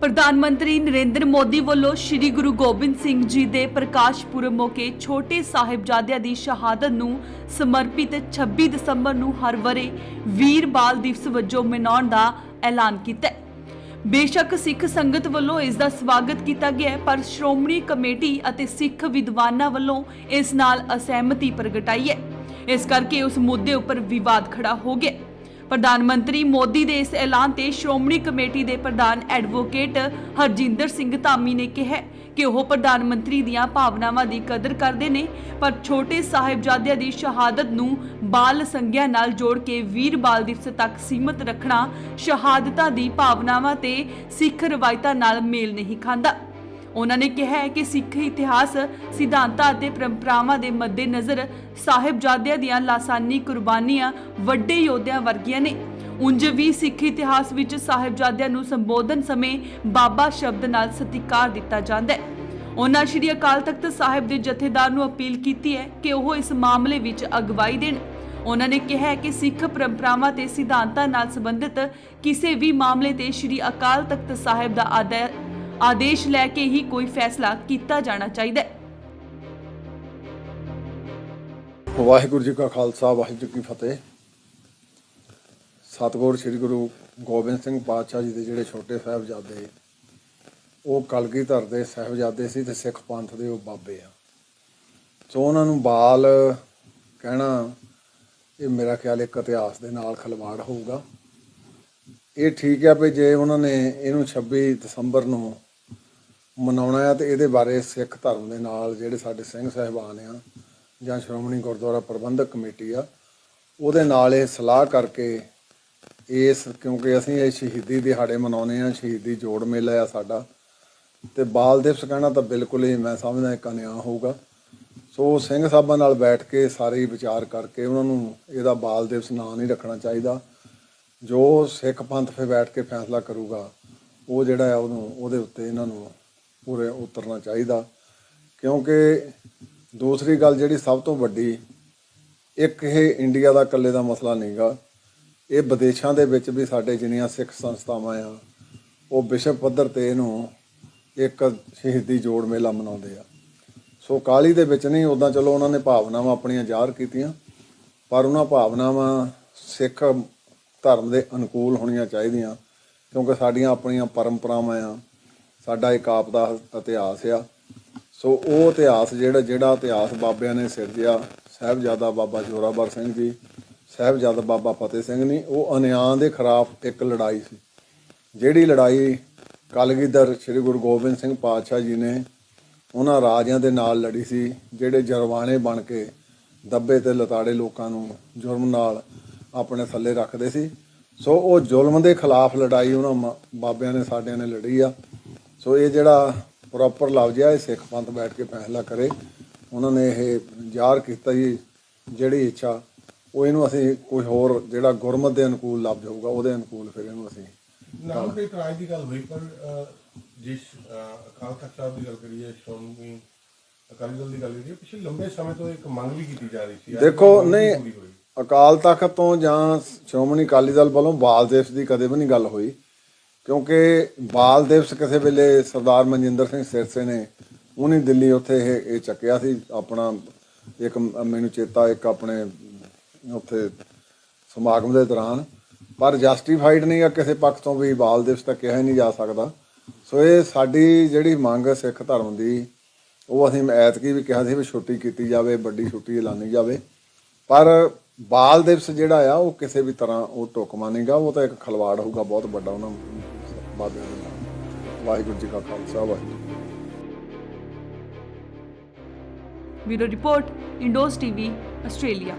प्रधानमंत्री नरेंद्र मोदी ਵੱਲੋਂ श्री गुरु गोबिंद सिंह जी ਦੇ ਪ੍ਰਕਾਸ਼ ਪੁਰਬ ਮੌਕੇ ਛੋਟੇ ਸਾਹਿਬਜ਼ਾਦਿਆਂ ਦੀ ਸ਼ਹਾਦਤ ਨੂੰ ਸਮਰਪਿਤ 26 ਦਸੰਬਰ ਨੂੰ ਹਰ ਵਰੇ ਵੀਰ ਬਾਲ ਦਿਵਸ ਵਜੋਂ ਮਨਾਉਣ ਦਾ ਐਲਾਨ ਕੀਤਾ ਹੈ। बेशक सिख संगत ਵੱਲੋਂ ਇਸ ਦਾ ਸਵਾਗਤ ਕੀਤਾ ਗਿਆ ਪਰ ਸ਼੍ਰੋਮਣੀ ਕਮੇਟੀ ਅਤੇ ਸਿੱਖ ਵਿਦਵਾਨਾਂ ਵੱਲੋਂ ਇਸ ਨਾਲ ਅਸਹਿਮਤੀ ਪ੍ਰਗਟਾਈ ਹੈ। ਇਸ ਕਰਕੇ ਉਸ ਮੁੱਦੇ ਉੱਪਰ ਵਿਵਾਦ ਖੜਾ ਹੋ ਗਿਆ। प्रधानमंत्री मोदी के इस ऐलान से श्रोमणी कमेटी के प्रधान एडवोकेट हरजिंदर सिंह धामी ने कहा कि वह प्रधानमंत्री दीयां भावनावां की कदर करते हैं पर छोटे साहिबजादियां की शहादत नूं बाल संज्ञा नाल जोड़ के वीर बाल दिवस तक सीमित रखना शहादतां की भावनावां ते सिख रवायतां नाल मेल नहीं खांदा। उन्होंने कहा है कि सिख इतिहास सिद्धांतां ते परंपरावां दे मद्देनज़र साहिबजादियां दीयां लासानी कुर्बानियां वड्डे योद्धियां वर्गियां ने। उंज भी सिख इतिहास विच साहिबजादियां नूं संबोधन समय बाबा शब्द नाल सत्कार दिता जांदा है। उन्होंने श्री अकाल तख्त साहिब के जथेदार नूं अपील की है कि वह इस मामले विच अगवाई देण। उन्होंने कहा है कि सिख परंपरावां ते सिद्धांतां नाल संबंधित किसी भी मामले ते श्री अकाल तख्त साहिब का आदेश लैके ही कोई फैसला किया जाना चाहिए। वाहिगुरू जी का खालसा वाहिगुरू की फतेह। सतगुर श्री गुरु गोबिंद सिंह पातशाह जी के जोड़े छोटे साहिबजादे वो कलगीधर के साहिबजादे सी ते सिख पंथ के वो बाबे आ। सो उन्होंने बाल कहना ये मेरा ख्याल एक इतिहास के नाल खिलवाड़ होगा। ये ठीक है भी जे उन्होंने इनू 26 दसंबर नूं मनाउणा है तो ये बारे सिख धर्म के नाल जिहड़े साडे सिंह साहिबान आ जां श्रोमणी गुरुद्वारा प्रबंधक कमेटी आ उहदे नाल ये सलाह करके इस क्योंकि असीं ये शहीदी दिहाड़े मनाउने आ, शहीदी जोड़ मेला आ साडा ते बाल दिवस कहना तो बिल्कुल ही मैं समझदा एक अन्याय होऊगा। सो सिंह साहबां नाल बैठ के सारे विचार करके उन्होंने इहदा बाल दिवस ना नहीं रखना चाहिए। जो सिख पंथ फिर बैठ के फैसला करूगा वो जिहड़ा है उहदे उत्ते इन्हां नूं पूरे उतरना चाहिए। क्योंकि दूसरी गल जिहड़ी सब तो वड्डी एक ये इंडिया का कल्ले का मसला नहीं गा, ये विदेशों के विच भी साडे जिन्नियां सिख संस्थावां आ वो विश्व पद्धर ते इहनूं एक शहीदी जोड़ मेला मनाउंदे आ। सो काली दे विच नहीं उदां चलो उन्होंने भावनावां अपणियां ज़ाहिर कीतियां पर उन्हां भावनावां सिख धर्म के अनुकूल होणियां चाहीदियां क्योंकि साडियां अपणियां परंपरावां आ, साडा एक आप दा इतिहास आ। सो वो इतिहास जिहड़ा इतिहास बाबिਆਂ ने सिरजिया साहिबजादा बाबा जोरावर सिंह जी साहिबजादा बाबा फतेह सिंह ने वो अन्याय के खिलाफ एक लड़ाई सी जिहड़ी लड़ाई कलगीधर श्री गुरु गोबिंद सिंह पातशाह जी ने उन्हां राजिਆਂ ਦੇ ਨਾਲ लड़ी सी ਜਿਹੜੇ जरवाने बन के दब्बे ते लताड़े लोगों नूं जुर्म नाल अपने थल्ले रखते सी। सो वो जुल्म के खिलाफ लड़ाई उन्होंने बाबिਆਂ ने साडिਆਂ ने लड़ी आ। सो ये जिहड़ा प्रॉपर लफ्ज़ है सिख पंथ बैठ के फैसला करे उन्होंने ये ਜ਼ਾਹਰ ਕੀਤਾ जी जिहड़ी इच्छा वो इनू असीं कोई होर जिहड़ा गुरमत के अनुकूल लफ्ज़ होऊगा उहदे अनुकूल फिर इनू असीं नाम ते इतराज़ की गल हुई पर जिस अकाल तख्त साहब की गल करिए श्रोमणी अकाली दल की गल करिए पिछले लंबे समय तो एक मंग भी की जा रही थी। देखो नहीं अकाल तख्त तो जां श्रोमणी अकाली दल वालों बाल दिवस की कदे भी नहीं गल हुई क्योंकि बाल दिवस किसी वेले सरदार मनजिंदर सिंह सिरसे ने उन्हीं दिल्ली उत्थे ये चक्या सी अपना एक मैनू चेता एक अपने उत्थे समागम के दौरान पर जस्टिफाइड नहीं है किसी पक्ष तो भी बाल दिवस तक कहा ही नहीं जा सकता। सो ये साडी जिहड़ी मंग सिख धर्म की वो असीं ऐतकी भी कहा सी भी छुट्टी की जाए वड्डी छुट्टी ऐलानी जाए पर बाल दिवस जिहड़ा आ वो किसी भी तरह वो ढुकमा नहीं गा, वो तो एक खिलवाड़ होगा बहुत बड़ा उन्होंने बाबिਆਂ ਦੇ ਨਾਲ। वाहिगुरू जी का Khalsa Waheguru. Bureau report indoors TV Australia.